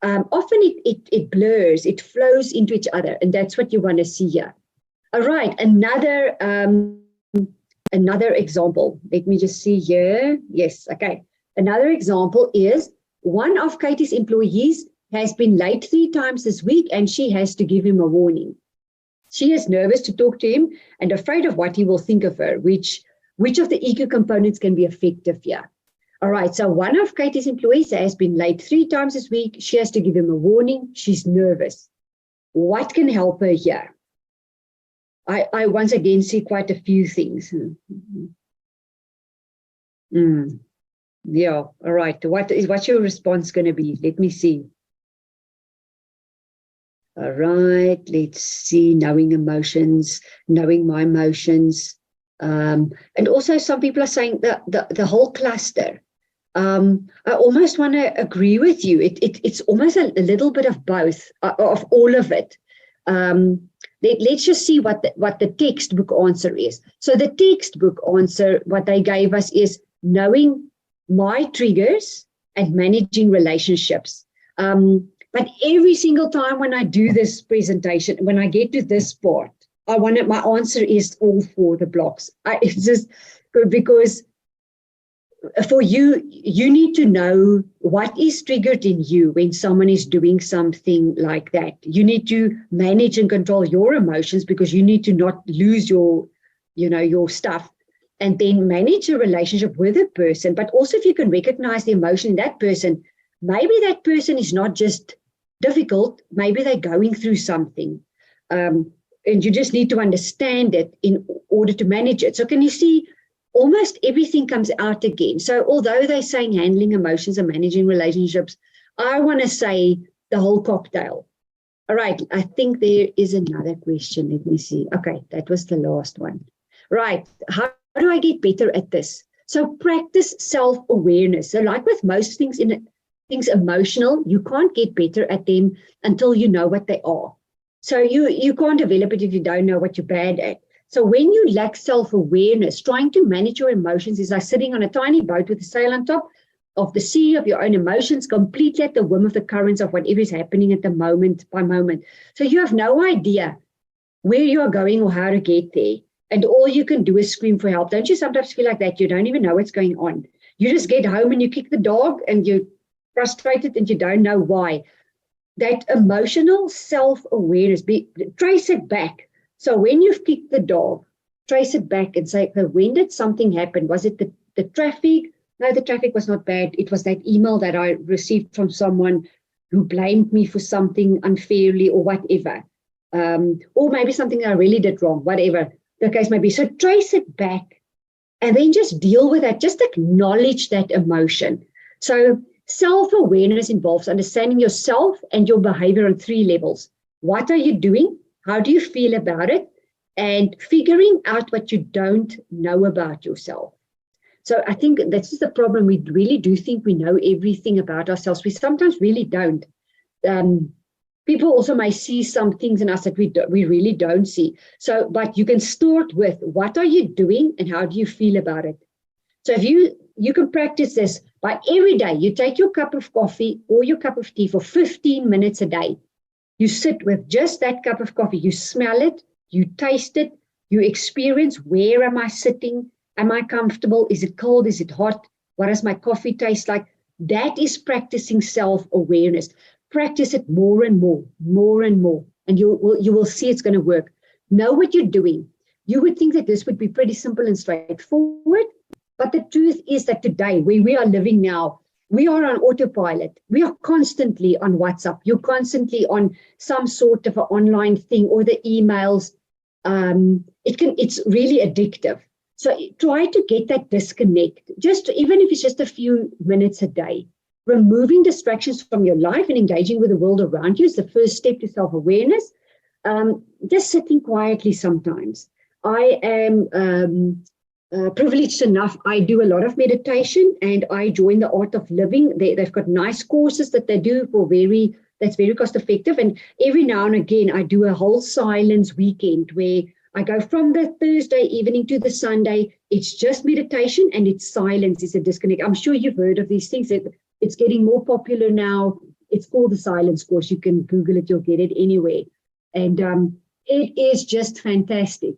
S1: Often it blurs, it flows into each other, and that's what you want to see here. All right, another example. Let me just see here. Yes, okay. Another example is one of Katie's employees has been late 3 times this week, and she has to give him a warning. She is nervous to talk to him and afraid of what he will think of her, which of the EQ components can be effective here. All right, so one of Katie's employees has been late 3 times this week. She has to give him a warning. She's nervous. What can help her here? I once again see quite a few things. Yeah, all right. What's your response going to be? Let me see. All right, let's see. Knowing emotions, knowing my emotions. And also some people are saying the whole cluster. I almost want to agree with you. It's almost a little bit of both, of all of it. Let's just see what the textbook answer is. So the textbook answer, what they gave us is knowing my triggers and managing relationships. But every single time when I do this presentation, when I get to this part, my answer is all 4 the blocks. It's just good because for you need to know what is triggered in you when someone is doing something like that. You need to manage and control your emotions because you need to not lose your stuff, and then manage a relationship with a person. But also if you can recognize the emotion in that person, maybe that person is not just difficult, maybe they're going through something. And you just need to understand it in order to manage it. So can you see, almost everything comes out again. So although they're saying handling emotions and managing relationships, I want to say the whole cocktail. All right, I think there is another question. Let me see. Okay, that was the last one. Right, how do I get better at this? So practice self-awareness. So like with most things things emotional, you can't get better at them until you know what they are. So you can't develop it if you don't know what you're bad at. So when you lack self-awareness, trying to manage your emotions is like sitting on a tiny boat with a sail on top of the sea of your own emotions, completely at the whim of the currents of whatever is happening at the moment by moment. So you have no idea where you are going or how to get there. And all you can do is scream for help. Don't you sometimes feel like that? You don't even know what's going on. You just get home and you kick the dog and you're frustrated and you don't know why. That emotional self-awareness, trace it back. So when you've kicked the dog, trace it back and say, when did something happen? Was it the traffic? No, the traffic was not bad. It was that email that I received from someone who blamed me for something unfairly or whatever. Or maybe something I really did wrong, whatever the case may be. So trace it back and then just deal with that. Just acknowledge that emotion. So self-awareness involves understanding yourself and your behavior on 3 levels. What are you doing? How do you feel about it? And figuring out what you don't know about yourself. So I think this is the problem. We really do think we know everything about ourselves. We sometimes really don't. People also may see some things in us that we really don't see. So, but you can start with what are you doing and how do you feel about it? So if you can practice this by every day. You take your cup of coffee or your cup of tea for 15 minutes a day. You sit with just that cup of coffee. You smell it, you taste it, you experience where am I sitting? Am I comfortable? Is it cold? Is it hot? What does my coffee taste like? That is practicing self-awareness. Practice it more and more, and you will see it's going to work. Know what you're doing. You would think that this would be pretty simple and straightforward, but the truth is that today, where we are living now, we are on autopilot. We are constantly on WhatsApp. You're constantly on some sort of an online thing or the emails. It's really addictive. So try to get that disconnect, even if it's just a few minutes a day. Removing distractions from your life and engaging with the world around you is the first step to self-awareness. Just sitting quietly sometimes. I am privileged enough, I do a lot of meditation, and I join the Art of Living. They've got nice courses that they do that's very cost effective. And every now and again, I do a whole silence weekend where I go from the Thursday evening to the Sunday. It's just meditation and it's silence. It's a disconnect. I'm sure you've heard of these things. It's getting more popular now. It's called the Silence Course. You can Google it. You'll get it anywhere. And it is just fantastic.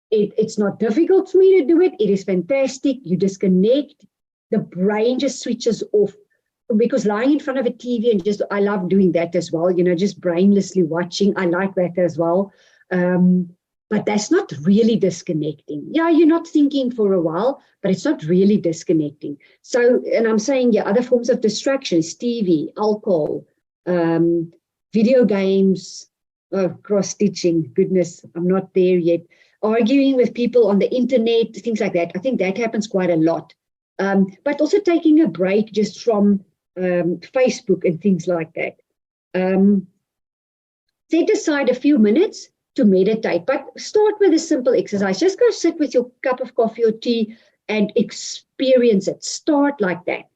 S1: It's not difficult for me to do it. It is fantastic. You disconnect. The brain just switches off. Because lying in front of a TV and I love doing that as well, just brainlessly watching. I like that as well. But that's not really disconnecting. Yeah, you're not thinking for a while, but it's not really disconnecting. So, and I'm saying, other forms of distractions, TV, alcohol, video games, cross-stitching, goodness, I'm not there yet. Arguing with people on the internet, things like that. I think that happens quite a lot. But also taking a break just from Facebook and things like that. Set aside a few minutes to meditate, but start with a simple exercise. Just go sit with your cup of coffee or tea and experience it. Start like that.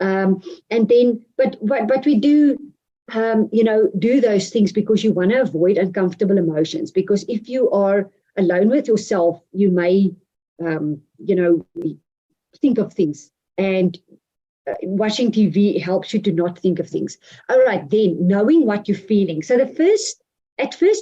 S1: And then, but we do, do those things because you want to avoid uncomfortable emotions. Because if you are alone with yourself, you may, think of things, and watching TV helps you to not think of things. All right, then knowing what you're feeling. So at first,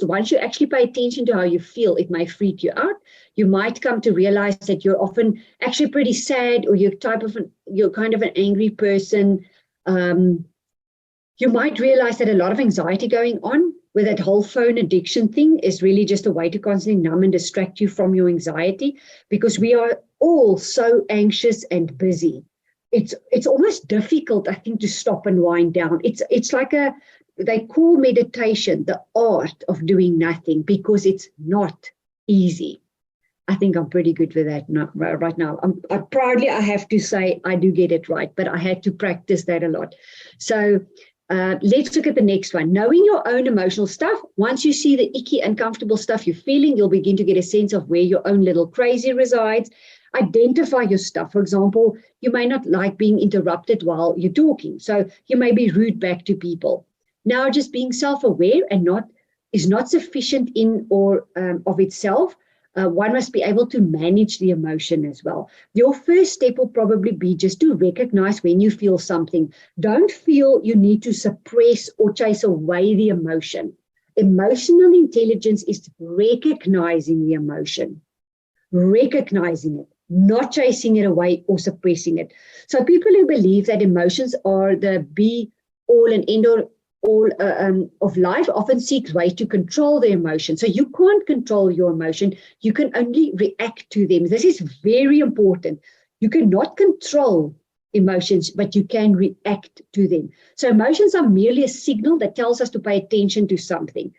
S1: once you actually pay attention to how you feel, it may freak you out. You might come to realize that you're often actually pretty sad, or you're kind of an angry person. You might realize that a lot of anxiety going on with that whole phone addiction thing is really just a way to constantly numb and distract you from your anxiety, because we are all so anxious and busy. It's almost difficult, I think, to stop and wind down. It's like they call meditation the art of doing nothing, because it's not easy. I think I'm pretty good with that right now. I have to say I do get it right, but I had to practice that a lot. So let's look at the next one. Knowing your own emotional stuff. Once you see the icky, uncomfortable stuff you're feeling, you'll begin to get a sense of where your own little crazy resides. Identify your stuff. For example, you may not like being interrupted while you're talking, so you may be rude back to people. Now, just being self-aware is not sufficient in or of itself. One must be able to manage the emotion as well. Your first step will probably be just to recognize when you feel something. Don't feel you need to suppress or chase away the emotion. Emotional intelligence is recognizing the emotion, recognizing it, not chasing it away or suppressing it. So people who believe that emotions are the be all and end all of life often seek ways to control their emotion. So you can't control your emotion. You can only react to them. This is very important. You cannot control emotions, but you can react to them. So emotions are merely a signal that tells us to pay attention to something.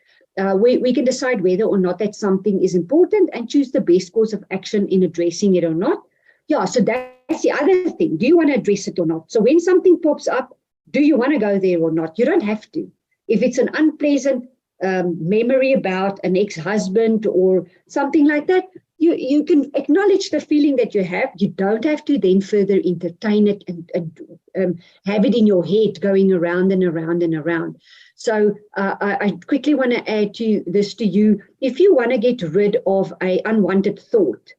S1: We can decide whether or not that something is important and choose the best course of action in addressing it or not. Yeah, so that's the other thing. Do you want to address it or not? So when something pops up, do you want to go there or not? You don't have to. If it's an unpleasant memory about an ex-husband or something like that, you can acknowledge the feeling that you have. You don't have to then further entertain it and have it in your head going around and around and around. So I quickly want to add this to you. If you want to get rid of an unwanted thought,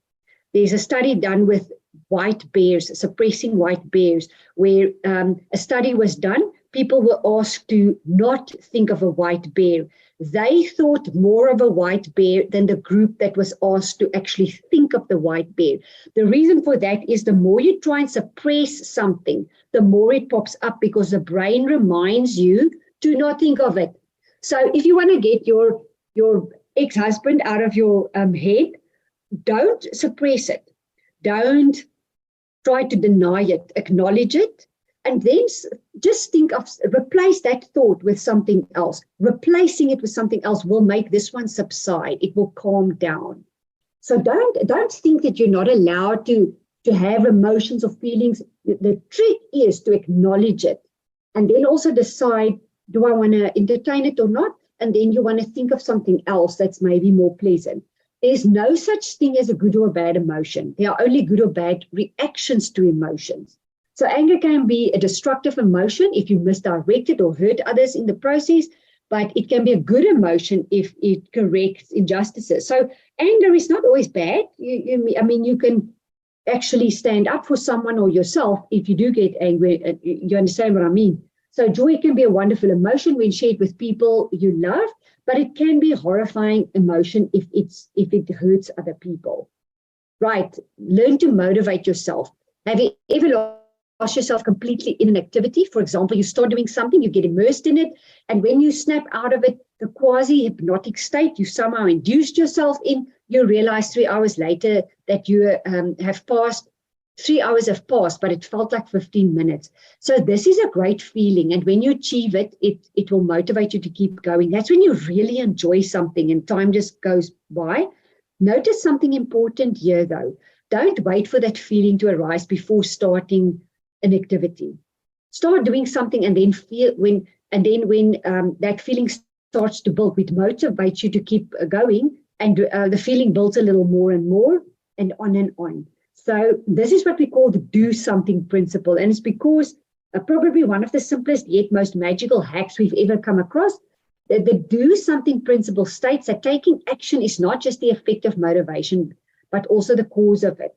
S1: there's a study done with white bears, suppressing white bears, where a study was done. People were asked to not think of a white bear. They thought more of a white bear than the group that was asked to actually think of the white bear. The reason for that is the more you try and suppress something, the more it pops up, because the brain reminds you to not think of it. So if you want to get your ex-husband out of your head. Don't suppress it. Don't try to deny it. Acknowledge it. And then just think of, replace that thought with something else. Replacing it with something else will make this one subside. It will calm down. So don't think that you're not allowed to have emotions or feelings. The trick is to acknowledge it and then also decide, do I want to entertain it or not? And then you want to think of something else that's maybe more pleasant. There's no such thing as a good or a bad emotion. There are only good or bad reactions to emotions. So anger can be a destructive emotion if you misdirect it or hurt others in the process, but it can be a good emotion if it corrects injustices. So anger is not always bad. You can actually stand up for someone or yourself if you do get angry. You understand what I mean? So joy can be a wonderful emotion when shared with people you love, but it can be a horrifying emotion if it hurts other people. Right. Learn to motivate yourself. Have you ever lost yourself completely in an activity? For example, you start doing something, you get immersed in it, and when you snap out of it, the quasi-hypnotic state you somehow induced yourself in, you realize 3 hours later that you have passed, 3 hours have passed, but it felt like 15 minutes. So this is a great feeling. And when you achieve it, it will motivate you to keep going. That's when you really enjoy something and time just goes by. Notice something important here, though. Don't wait for that feeling to arise before starting an activity. Start doing something and then when that feeling starts to build, it motivates you to keep going, and the feeling builds a little more and more, and on and on. So this is what we call the do something principle, and it's because probably one of the simplest yet most magical hacks we've ever come across. The do something principle states that taking action is not just the effect of motivation, but also the cause of it.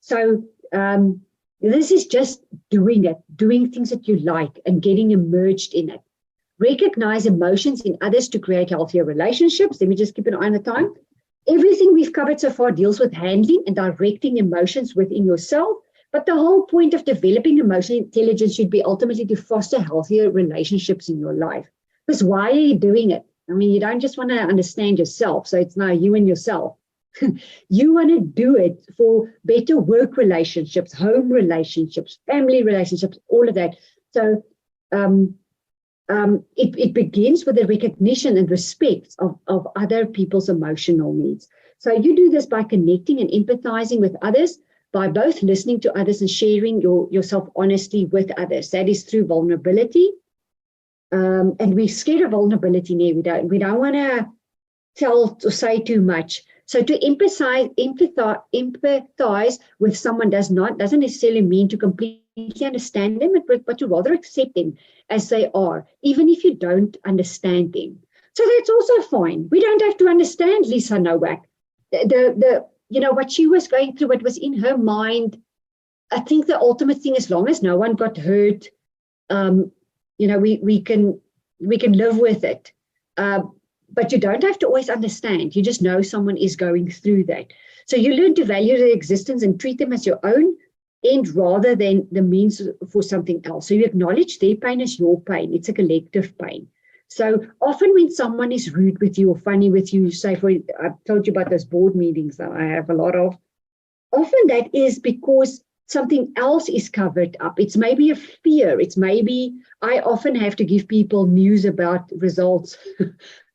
S1: So this is just doing it, doing things that you like and getting immersed in it. Recognize emotions in others to create healthier relationships. Let me just keep an eye on the time. Everything we've covered so far deals with handling and directing emotions within yourself, but the whole point of developing emotional intelligence should be ultimately to foster healthier relationships in your life. Because why are you doing it? I mean, you don't just want to understand yourself, so it's now you and yourself. You want to do it for better work relationships, home relationships, family relationships, all of that. So it begins with the recognition and respect of other people's emotional needs. So you do this by connecting and empathizing with others, by both listening to others and sharing yourself honestly with others. That is through vulnerability. And we're scared of vulnerability now. We don't want to tell or say too much. So to empathize with someone doesn't necessarily mean to completely understand them, but to rather accept them as they are, even if you don't understand them. So that's also fine. We don't have to understand Lisa Nowak. What she was going through, what was in her mind. I think the ultimate thing, as long as no one got hurt, we can live with it. But you don't have to always understand. You just know someone is going through that. So you learn to value their existence and treat them as your own end rather than the means for something else. So you acknowledge their pain as your pain. It's a collective pain. So often when someone is rude with you or funny with you, say, I've told you about those board meetings that I have a lot of, often that is because something else is covered up. It's maybe a fear. It's maybe I often have to give people news about results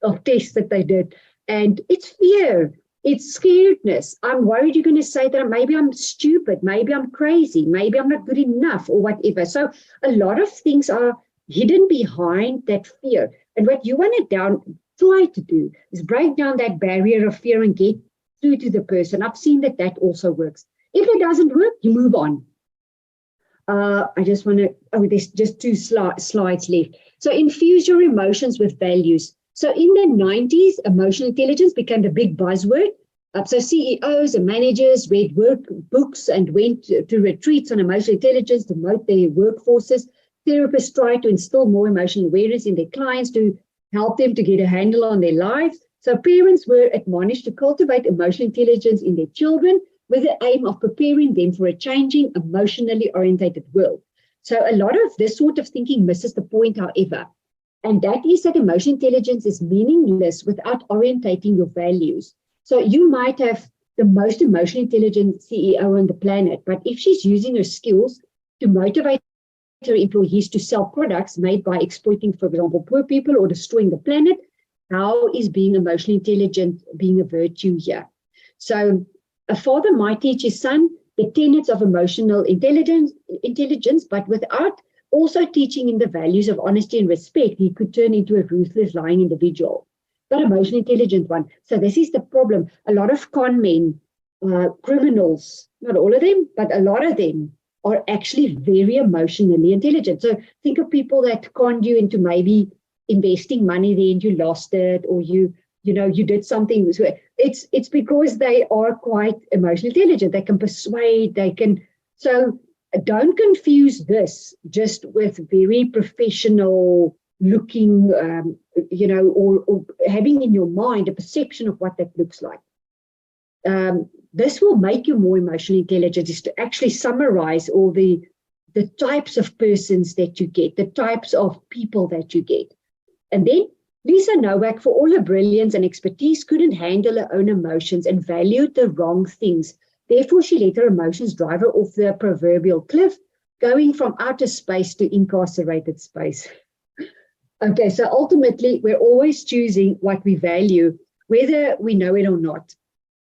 S1: of tests that they did. And it's fear. It's scaredness. I'm worried you're going to say that maybe I'm stupid. Maybe I'm crazy. Maybe I'm not good enough or whatever. So a lot of things are hidden behind that fear. And what you want to try to do is break down that barrier of fear and get through to the person. I've seen that also works. If it doesn't work, you move on. I just want to, there's just 2 slides left. So infuse your emotions with values. So in the 90s, emotional intelligence became the big buzzword. So CEOs and managers read workbooks and went to retreats on emotional intelligence to promote their workforces. Therapists tried to instill more emotional awareness in their clients to help them to get a handle on their lives. So parents were admonished to cultivate emotional intelligence in their children with the aim of preparing them for a changing, emotionally orientated world. So a lot of this sort of thinking misses the point, however. And that is that emotional intelligence is meaningless without orientating your values. So you might have the most emotionally intelligent CEO on the planet, but if she's using her skills to motivate her employees to sell products made by exploiting, for example, poor people or destroying the planet, how is being emotionally intelligent being a virtue here? So a father might teach his son the tenets of emotional intelligence, but without also teaching him the values of honesty and respect, he could turn into a ruthless, lying individual, but emotionally intelligent one. So this is the problem. A lot of con men, criminals, not all of them, but a lot of them are actually very emotionally intelligent. So think of people that conned you into maybe investing money there and you lost it, or you did something. It's because they are quite emotionally intelligent. They can persuade, they can. So don't confuse this just with very professional looking, or having in your mind a perception of what that looks like. This will make you more emotionally intelligent, is to actually summarize all the types of persons that you get, the types of people that you get. And then Lisa Nowak, for all her brilliance and expertise, couldn't handle her own emotions and valued the wrong things. Therefore, she let her emotions drive her off the proverbial cliff, going from outer space to incarcerated space. Okay, so ultimately, we're always choosing what we value, whether we know it or not.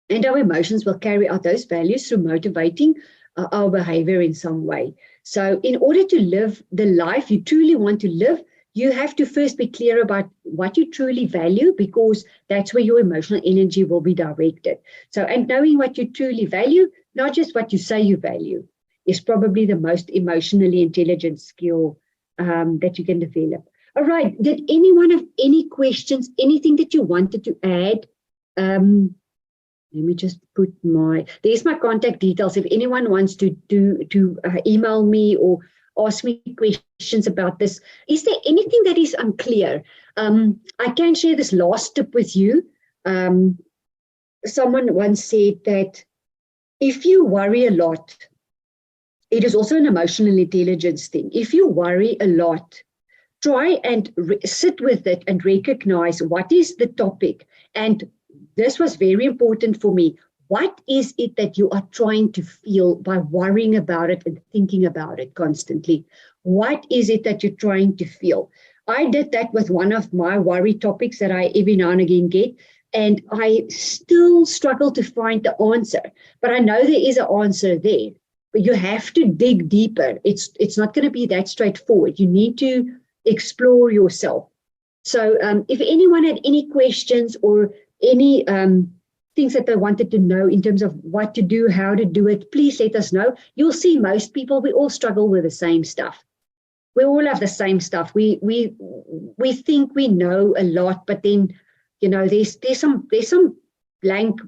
S1: And our emotions will carry out those values through motivating our behavior in some way. So in order to live the life you truly want to live, you have to first be clear about what you truly value, because that's where your emotional energy will be directed. So, and knowing what you truly value, not just what you say you value, is probably the most emotionally intelligent skill that you can develop. All right. Did anyone have any questions, anything that you wanted to add? Let me just put there's my contact details. If anyone wants to email me or ask me questions about this. Is there anything that is unclear? I can share this last tip with you. Someone once said that if you worry a lot, it is also an emotional intelligence thing. If you worry a lot, try and sit with it and recognize what is the topic. And this was very important for me. What is it that you are trying to feel by worrying about it and thinking about it constantly? What is it that you're trying to feel? I did that with one of my worry topics that I every now and again get, and I still struggle to find the answer. But I know there is an answer there. But you have to dig deeper. It's not going to be that straightforward. You need to explore yourself. So if anyone had any questions or any things that they wanted to know in terms of what to do, how to do it, please let us know. You'll see most people, we all struggle with the same stuff. We all have the same stuff. We think we know a lot, but then, there's some blind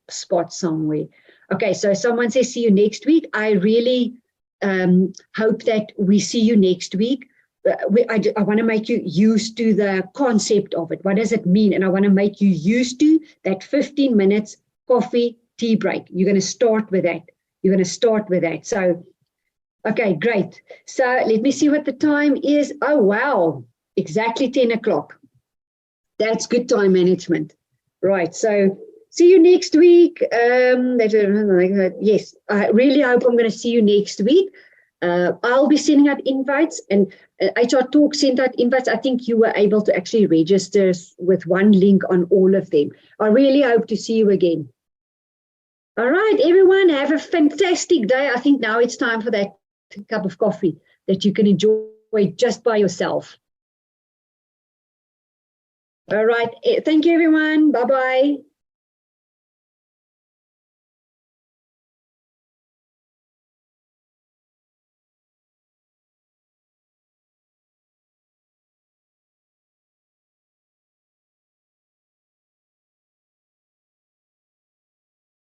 S1: spots somewhere. Okay, so someone says, see you next week. I really hope that we see you next week. I want to make you used to the concept of it. What does it mean? And I want to make you used to that 15 minutes coffee, tea break. You're going to start with that. So, okay, great. So let me see what the time is. Oh, wow. Exactly 10 o'clock. That's good time management. Right. So see you next week. Yes, I really hope I'm going to see you next week. I'll be sending out invites, and HR Talk sent out invites. I think you were able to actually register with one link on all of them. I really hope to see you again. All right, everyone, have a fantastic day. I think now it's time for that cup of coffee that you can enjoy just by yourself. All right, thank you, everyone. Bye-bye.